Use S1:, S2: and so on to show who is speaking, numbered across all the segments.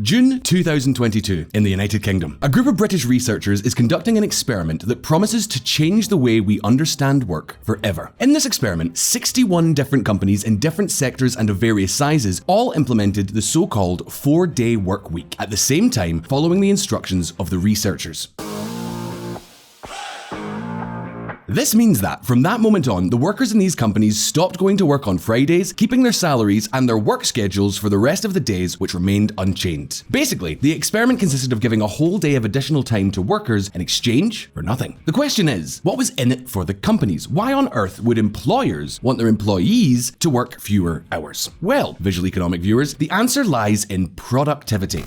S1: June 2022, in the United Kingdom. A group of British researchers is conducting an experiment that promises to change the way we understand work forever. In this experiment, 61 different companies in different sectors and of various sizes all implemented the so-called 4-day work week at the same time, following the instructions of the researchers. This means that, from that moment on, the workers in these companies stopped going to work on Fridays, keeping their salaries and their work schedules for the rest of the days, which remained unchanged. Basically, the experiment consisted of giving a whole day of additional time to workers in exchange for nothing. The question is, what was in it for the companies? Why on earth would employers want their employees to work fewer hours? Well, Visualeconomik viewers, the answer lies in productivity.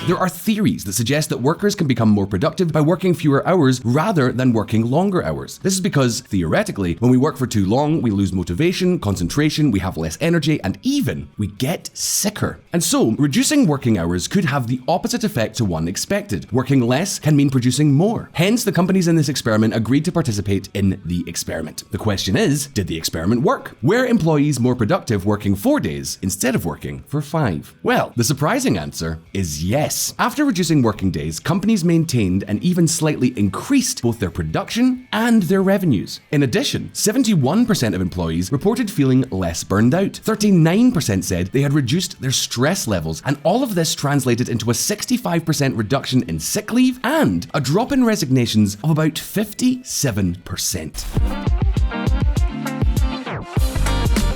S1: There are theories that suggest that workers can become more productive by working fewer hours rather than working longer hours. This is because, theoretically, when we work for too long, we lose motivation, concentration, we have less energy, and even we get sicker. And so, reducing working hours could have the opposite effect to one expected. Working less can mean producing more. Hence, the companies in this experiment agreed to participate in the experiment. The question is, did the experiment work? Were employees more productive working 4 days instead of working for 5? Well, the surprising answer is yes. After reducing working days, companies maintained and even slightly increased both their production and their revenues. In addition, 71% of employees reported feeling less burned out. 39% said they had reduced their stress levels, and all of this translated into a 65% reduction in sick leave and a drop in resignations of about 57%.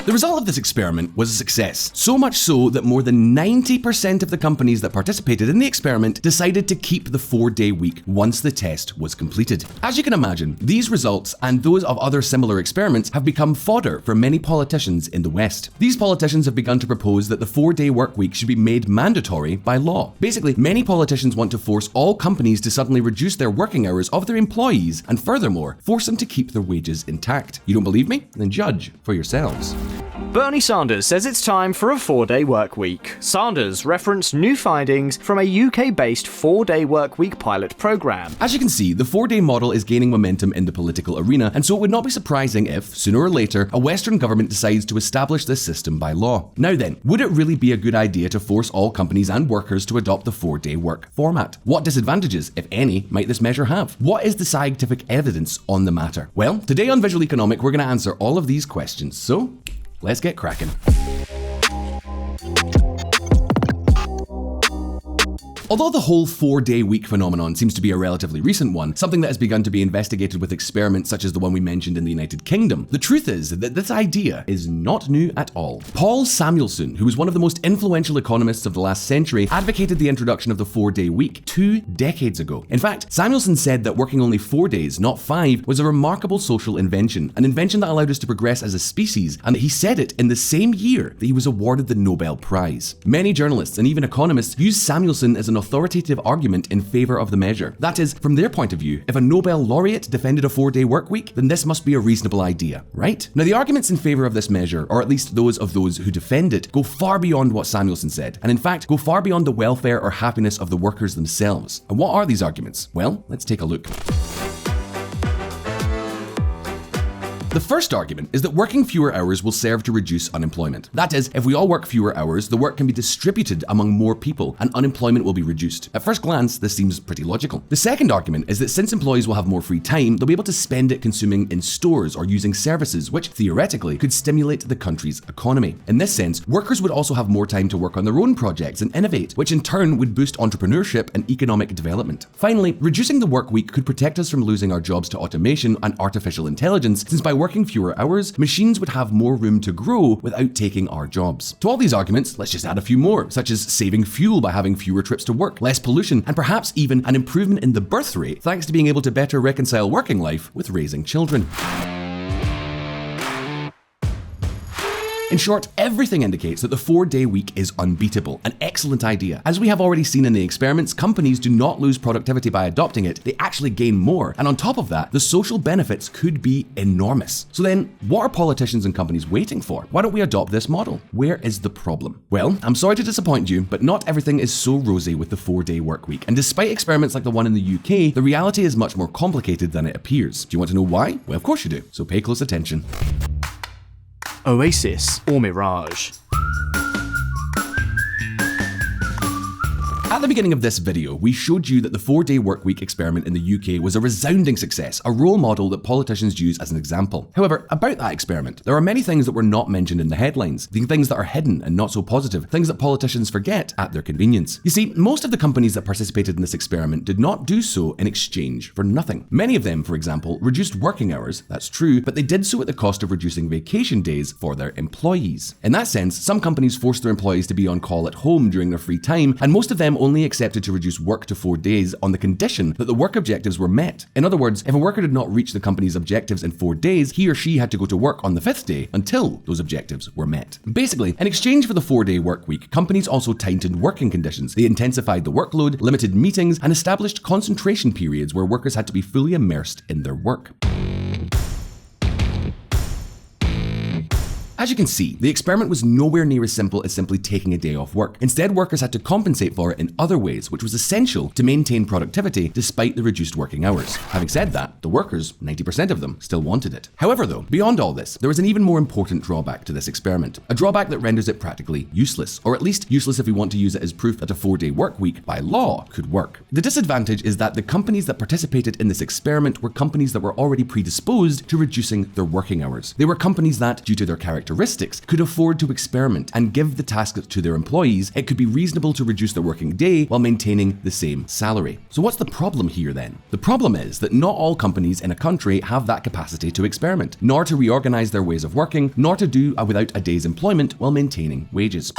S1: The result of this experiment was a success, so much so that more than 90% of the companies that participated in the experiment decided to keep the 4-day week once the test was completed. As you can imagine, these results and those of other similar experiments have become fodder for many politicians in the West. These politicians have begun to propose that the 4-day work week should be made mandatory by law. Basically, many politicians want to force all companies to suddenly reduce their working hours of their employees and furthermore, force them to keep their wages intact. You don't believe me? Then judge for yourselves.
S2: Bernie Sanders says it's time for a 4-day work week. Sanders referenced new findings from a UK-based 4-day work week pilot program.
S1: As you can see, the 4-day model is gaining momentum in the political arena, and so it would not be surprising if, sooner or later, a Western government decides to establish this system by law. Now then, would it really be a good idea to force all companies and workers to adopt the 4-day work format? What disadvantages, if any, might this measure have? What is the scientific evidence on the matter? Well, today on Visualeconomik, we're going to answer all of these questions, so let's get cracking. Although the whole 4-day week phenomenon seems to be a relatively recent one, something that has begun to be investigated with experiments such as the one we mentioned in the United Kingdom, the truth is that this idea is not new at all. Paul Samuelson, who was one of the most influential economists of the last century, advocated the introduction of the 4-day week 2 decades ago. In fact, Samuelson said that working only 4 days, not 5, was a remarkable social invention, an invention that allowed us to progress as a species, and he said it in the same year that he was awarded the Nobel Prize. Many journalists and even economists use Samuelson as an authoritative argument in favor of the measure. That is, from their point of view, if a Nobel laureate defended a 4-day work week, then this must be a reasonable idea, right? Now, the arguments in favor of this measure, or at least those of those who defend it, go far beyond what Samuelson said, and in fact, go far beyond the welfare or happiness of the workers themselves. And what are these arguments? Well, let's take a look. The first argument is that working fewer hours will serve to reduce unemployment. That is, if we all work fewer hours, the work can be distributed among more people and unemployment will be reduced. At first glance, this seems pretty logical. The second argument is that since employees will have more free time, they'll be able to spend it consuming in stores or using services, which theoretically could stimulate the country's economy. In this sense, workers would also have more time to work on their own projects and innovate, which in turn would boost entrepreneurship and economic development. Finally, reducing the work week could protect us from losing our jobs to automation and artificial intelligence, since by working fewer hours, machines would have more room to grow without taking our jobs. To all these arguments, let's just add a few more, such as saving fuel by having fewer trips to work, less pollution, and perhaps even an improvement in the birth rate thanks to being able to better reconcile working life with raising children. In short, everything indicates that the 4-day week is unbeatable, an excellent idea. As we have already seen in the experiments, companies do not lose productivity by adopting it, they actually gain more. And on top of that, the social benefits could be enormous. So then, what are politicians and companies waiting for? Why don't we adopt this model? Where is the problem? Well, I'm sorry to disappoint you, but not everything is so rosy with the 4-day work week. And despite experiments like the one in the UK, the reality is much more complicated than it appears. Do you want to know why? Well, of course you do. So pay close attention.
S2: Oasis or Mirage?
S1: At the beginning of this video, we showed you that the 4-day workweek experiment in the UK was a resounding success, a role model that politicians use as an example. However, about that experiment, there are many things that were not mentioned in the headlines, the things that are hidden and not so positive, things that politicians forget at their convenience. You see, most of the companies that participated in this experiment did not do so in exchange for nothing. Many of them, for example, reduced working hours, that's true, but they did so at the cost of reducing vacation days for their employees. In that sense, some companies forced their employees to be on call at home during their free time, and most of them only accepted to reduce work to 4 days on the condition that the work objectives were met. In other words, if a worker did not reach the company's objectives in 4 days, he or she had to go to work on the 5th day until those objectives were met. Basically, in exchange for the 4-day work week, companies also tightened working conditions. They intensified the workload, limited meetings, and established concentration periods where workers had to be fully immersed in their work. As you can see, the experiment was nowhere near as simple as simply taking a day off work. Instead, workers had to compensate for it in other ways, which was essential to maintain productivity despite the reduced working hours. Having said that, the workers, 90% of them, still wanted it. However though, beyond all this, there was an even more important drawback to this experiment. A drawback that renders it practically useless, or at least useless if we want to use it as proof that a 4-day work week by law could work. The disadvantage is that the companies that participated in this experiment were companies that were already predisposed to reducing their working hours. They were companies that, due to their characteristics, could afford to experiment and give the task to their employees. It could be reasonable to reduce their working day while maintaining the same salary. So what's the problem here then? The problem is that not all companies in a country have that capacity to experiment, nor to reorganize their ways of working, nor to do without a day's employment while maintaining wages.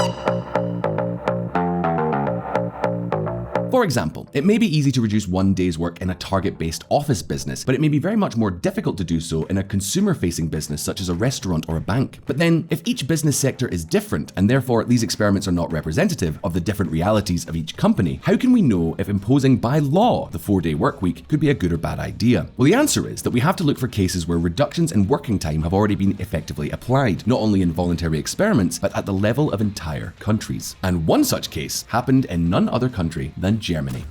S1: For example, it may be easy to reduce 1 day's work in a target-based office business, but it may be very much more difficult to do so in a consumer-facing business such as a restaurant or a bank. But then, if each business sector is different, and therefore these experiments are not representative of the different realities of each company, how can we know if imposing by law the 4-day work week could be a good or bad idea? Well, the answer is that we have to look for cases where reductions in working time have already been effectively applied, not only in voluntary experiments, but at the level of entire countries. And one such case happened in none other country than Germany.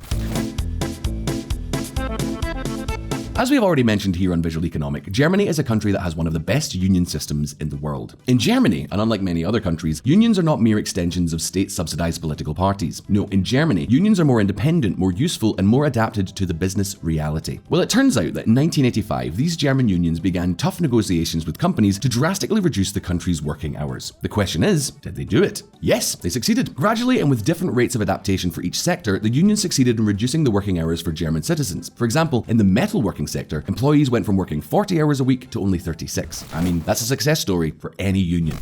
S1: As we have already mentioned here on Visualeconomik, Germany is a country that has one of the best union systems in the world. In Germany, and unlike many other countries, unions are not mere extensions of state-subsidized political parties. No, in Germany, unions are more independent, more useful, and more adapted to the business reality. Well, it turns out that in 1985, these German unions began tough negotiations with companies to drastically reduce the country's working hours. The question is, did they do it? Yes, they succeeded. Gradually, and with different rates of adaptation for each sector, the unions succeeded in reducing the working hours for German citizens. For example, in the metalworking sector, employees went from working 40 hours a week to only 36. I mean, that's a success story for any union.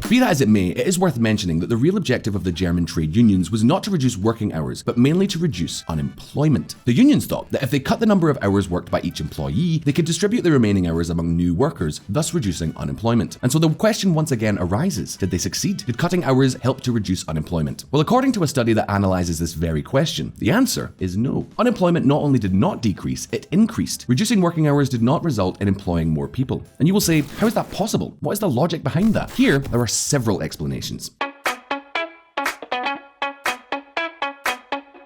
S1: Be that as it may, it is worth mentioning that the real objective of the German trade unions was not to reduce working hours, but mainly to reduce unemployment. The unions thought that if they cut the number of hours worked by each employee, they could distribute the remaining hours among new workers, thus reducing unemployment. And so the question once again arises, did they succeed? Did cutting hours help to reduce unemployment? Well, according to a study that analyzes this very question, the answer is no. Unemployment not only did not decrease, it increased. Reducing working hours did not result in employing more people. And you will say, how is that possible? What is the logic behind that? Here, there are several explanations.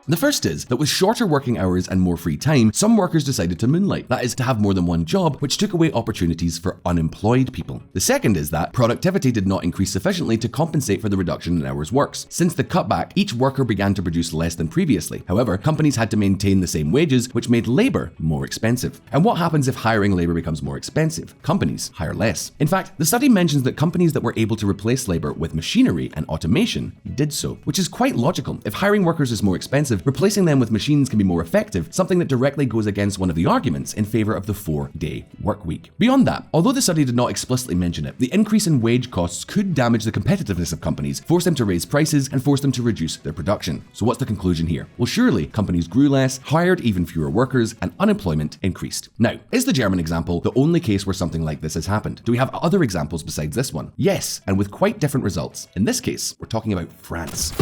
S1: The first is that with shorter working hours and more free time, some workers decided to moonlight, that is, to have more than one job, which took away opportunities for unemployed people. The second is that productivity did not increase sufficiently to compensate for the reduction in hours worked. Since the cutback, each worker began to produce less than previously. However, companies had to maintain the same wages, which made labor more expensive. And what happens if hiring labor becomes more expensive? Companies hire less. In fact, the study mentions that companies that were able to replace labor with machinery and automation did so, which is quite logical. If hiring workers is more expensive, replacing them with machines can be more effective, something that directly goes against one of the arguments in favor of the 4-day work week. Beyond that, although the study did not explicitly mention it, the increase in wage costs could damage the competitiveness of companies, force them to raise prices, and force them to reduce their production. So what's the conclusion here? Well, surely companies grew less, hired even fewer workers, and unemployment increased. Now, is the German example the only case where something like this has happened? Do we have other examples besides this one? Yes, and with quite different results. In this case, we're talking about France.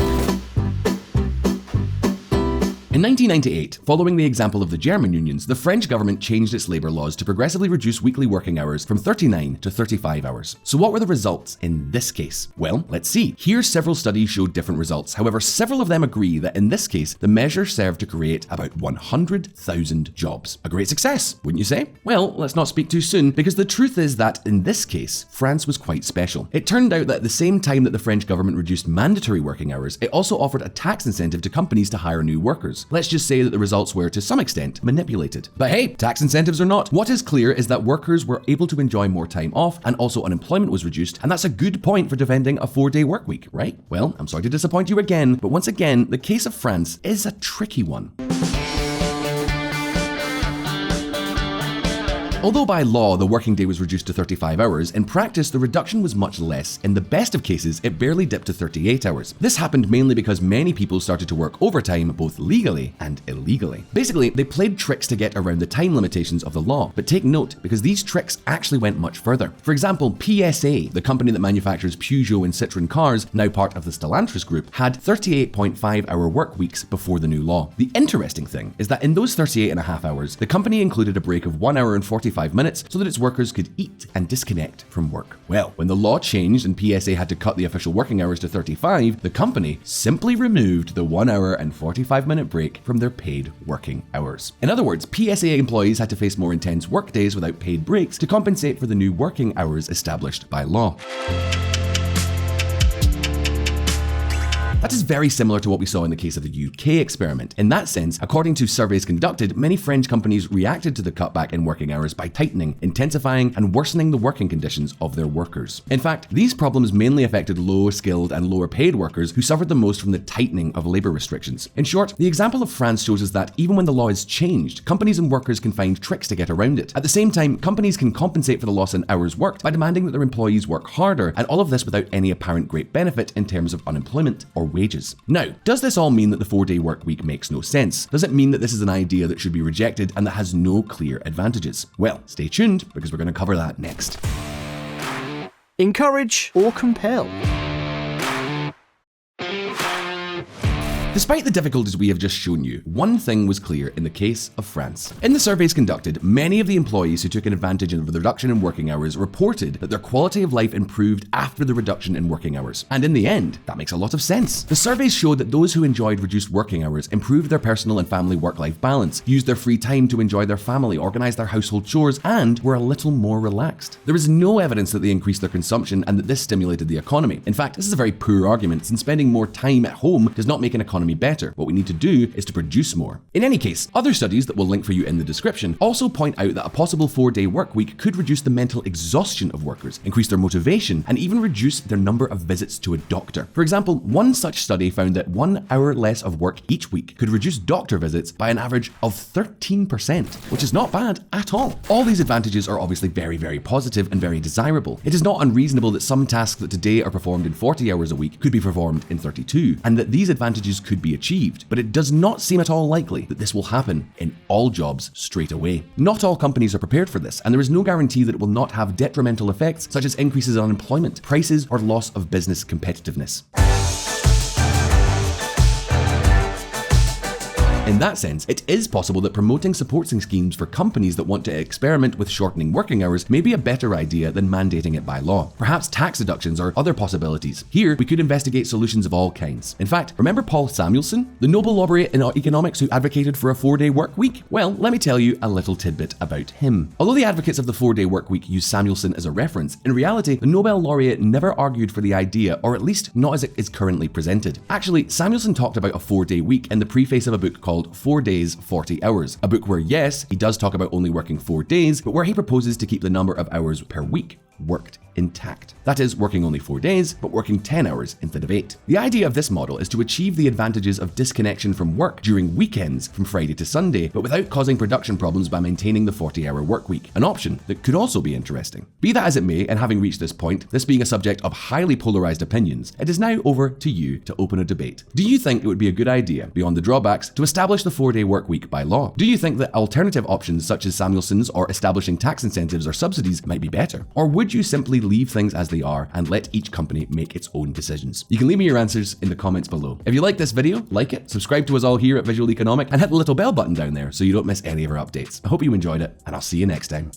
S1: In 1998, following the example of the German unions, the French government changed its labour laws to progressively reduce weekly working hours from 39 to 35 hours. So what were the results in this case? Well, let's see. Here several studies showed different results. However, several of them agree that in this case, the measure served to create about 100,000 jobs. A great success, wouldn't you say? Well, let's not speak too soon, because the truth is that in this case, France was quite special. It turned out that at the same time that the French government reduced mandatory working hours, it also offered a tax incentive to companies to hire new workers. Let's just say that the results were, to some extent, manipulated. But hey, tax incentives or not, what is clear is that workers were able to enjoy more time off, and also unemployment was reduced, and that's a good point for defending a 4-day work week, right? Well, I'm sorry to disappoint you again, but once again, the case of France is a tricky one. Although by law the working day was reduced to 35 hours, in practice the reduction was much less. In the best of cases, it barely dipped to 38 hours. This happened mainly because many people started to work overtime both legally and illegally. Basically, they played tricks to get around the time limitations of the law, but take note, because these tricks actually went much further. For example, PSA, the company that manufactures Peugeot and Citroën cars, now part of the Stellantis group, had 38.5-hour work weeks before the new law. The interesting thing is that in those 38.5 hours, the company included a break of 1 hour and 45 minutes so that its workers could eat and disconnect from work. Well, when the law changed and PSA had to cut the official working hours to 35, the company simply removed the 1 hour and 45-minute break from their paid working hours. In other words, PSA employees had to face more intense work days without paid breaks to compensate for the new working hours established by law. That is very similar to what we saw in the case of the UK experiment. In that sense, according to surveys conducted, many French companies reacted to the cutback in working hours by tightening, intensifying, and worsening the working conditions of their workers. In fact, these problems mainly affected low-skilled and lower-paid workers who suffered the most from the tightening of labour restrictions. In short, the example of France shows us that even when the law is changed, companies and workers can find tricks to get around it. At the same time, companies can compensate for the loss in hours worked by demanding that their employees work harder, and all of this without any apparent great benefit in terms of unemployment or wages. Now, does this all mean that the 4-day work week makes no sense? Does it mean that this is an idea that should be rejected and that has no clear advantages? Well, stay tuned, because we're going to cover that next.
S2: Encourage or compel?
S1: Despite the difficulties we have just shown you, one thing was clear in the case of France. In the surveys conducted, many of the employees who took advantage of the reduction in working hours reported that their quality of life improved after the reduction in working hours. And in the end, that makes a lot of sense. The surveys showed that those who enjoyed reduced working hours improved their personal and family work-life balance, used their free time to enjoy their family, organize their household chores, and were a little more relaxed. There is no evidence that they increased their consumption and that this stimulated the economy. In fact, this is a very poor argument, since spending more time at home does not make an economy better. What we need to do is to produce more. In any case, other studies that we'll link for you in the description also point out that a possible 4-day work week could reduce the mental exhaustion of workers, increase their motivation, and even reduce their number of visits to a doctor. For example, one such study found that 1 hour less of work each week could reduce doctor visits by an average of 13%, which is not bad at all. All these advantages are obviously very, very positive and very desirable. It is not unreasonable that some tasks that today are performed in 40 hours a week could be performed in 32, and that these advantages could be achieved, but it does not seem at all likely that this will happen in all jobs straight away. Not all companies are prepared for this, and there is no guarantee that it will not have detrimental effects such as increases in unemployment, prices, or loss of business competitiveness. In that sense, it is possible that promoting supporting schemes for companies that want to experiment with shortening working hours may be a better idea than mandating it by law. Perhaps tax deductions or other possibilities. Here, we could investigate solutions of all kinds. In fact, remember Paul Samuelson, the Nobel laureate in economics who advocated for a 4-day work week? Well, let me tell you a little tidbit about him. Although the advocates of the 4-day work week use Samuelson as a reference, in reality, the Nobel laureate never argued for the idea, or at least not as it is currently presented. Actually, Samuelson talked about a 4-day week in the preface of a book called 4 Days, 40 Hours, a book where, yes, he does talk about only working 4 days, but where he proposes to keep the number of hours per week worked intact. That is, working only 4 days, but working 10 hours instead of 8. The idea of this model is to achieve the advantages of disconnection from work during weekends from Friday to Sunday, but without causing production problems by maintaining the 40-hour work week, an option that could also be interesting. Be that as it may, and having reached this point, this being a subject of highly polarized opinions, it is now over to you to open a debate. Do you think it would be a good idea, beyond the drawbacks, to establish the 4-day work week by law? Do you think that alternative options such as Samuelson's or establishing tax incentives or subsidies might be better? Or would would you simply leave things as they are and let each company make its own decisions? You can leave me your answers in the comments below. If you like this video, like it, subscribe to us all here at Visualeconomik, and hit the little bell button down there so you don't miss any of our updates. I hope you enjoyed it, and I'll see you next time.